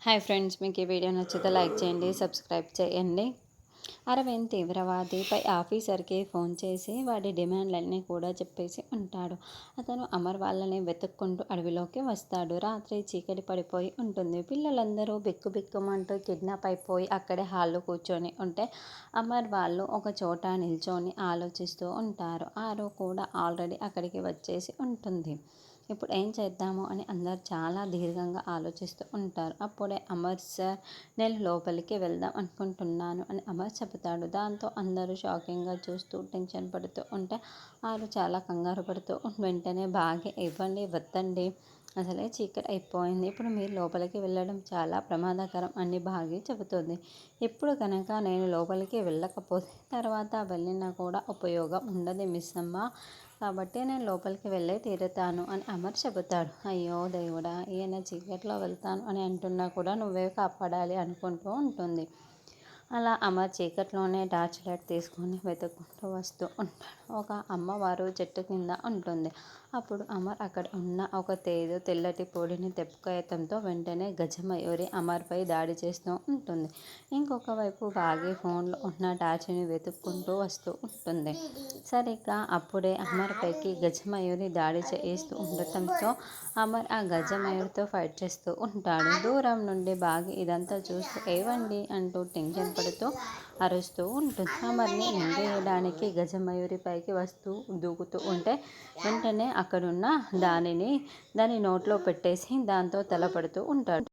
Hi friends, మీకు ఈ video నచ్చితే లైక్ చేయండి, సబ్స్క్రైబ్ చేయండి. అరవింద్ తీవ్రవాదిపై ఆఫీసర్కి ఫోన్ చేసి వాడి డిమాండ్లన్నీ కూడా చెప్పేసి ఉంటాడు. అతను అమర్ వాళ్ళని వెతుక్కుంటూ అడవిలోకి వస్తాడు. రాత్రి చీకటి పడిపోయి ఉంటుంది. పిల్లలందరూ బిక్కుబిక్కుమంటూ కిడ్నాప్ అయిపోయి అక్కడే హాల్లో కూర్చొని ఉంటే అమర్ వాళ్ళు ఒక చోట నిల్చొని ఆలోచిస్తూ ఉంటారు. ఆరు కూడా ఆల్రెడీ అక్కడికి వచ్చేసి ఉంటుంది. ఇప్పుడు ఏం చేద్దాము అని అందరు చాలా దీర్ఘంగా ఆలోచిస్తూ ఉంటారు. అప్పుడే అమర్ సార్, నేను లోపలికి వెళ్దాం అనుకుంటున్నాను అని అమర్ చెబుతాడు. దాంతో అందరూ షాకింగ్గా చూస్తూ టెన్షన్ పడుతూ ఉంటే ఆరు చాలా కంగారు పడుతూ వెంటనే బాగా ఇవ్వండి, వద్దండి, అసలే చీకటి అయిపోయింది, ఇప్పుడు మీరు లోపలికి వెళ్ళడం చాలా ప్రమాదకరం అని బాగి చెబుతుంది. ఇప్పుడు కనుక నేను లోపలికి వెళ్ళకపోతే తర్వాత వెళ్ళినా కూడా ఉపయోగం ఉండదు మిస్ అమ్మ, కాబట్టి నేను లోపలికి వెళ్ళే తీరుతాను అని అమర్ చెబుతాడు. అయ్యో దేవుడా, ఈయన చీకట్లో వెళ్తాను అని అంటున్నా కూడా నువ్వే కాపాడాలి అనుకుంటూ ఉంటుంది. అలా అమర్ చీకట్లోనే టార్చ్ లైట్ తీసుకొని వెతుక్కుంటూ వస్తూ ఉంటాడు. ఒక అమ్మవారు చెట్టు కింద ఉంటుంది. అప్పుడు అమర్ అక్కడ ఉన్న ఒక తెల్లటి పొడిని తెప్పుకోయటంతో వెంటనే గజమయూరి అమర్పై దాడి చేస్తూ ఉంటుంది. ఇంకొక వైపు బాగి ఫోన్లో ఉన్న టార్చ్ని వెతుక్కుంటూ వస్తూ ఉంటుంది. సరిగ్గా అప్పుడే అమర్ పైకి గజమయూరి దాడి చేస్తూ ఉండటంతో అమర్ ఆ గజమయూరితో ఫైట్ చేస్తూ ఉంటాడు. దూరం నుండి బాగి ఇదంతా చూస్తూ ఏవండి అంటూ టెన్షన్ పడుతూ అరుస్తూ ఉంటుంది. అమర్ని మింగేయడానికి గజమయూరి పైకి వస్తూ దూకుతూ ఉంటే వెంటనే అక్కడున్న దాని నోట్లో పెట్టేసి దాంతో తలపడుతూ ఉంటాడు.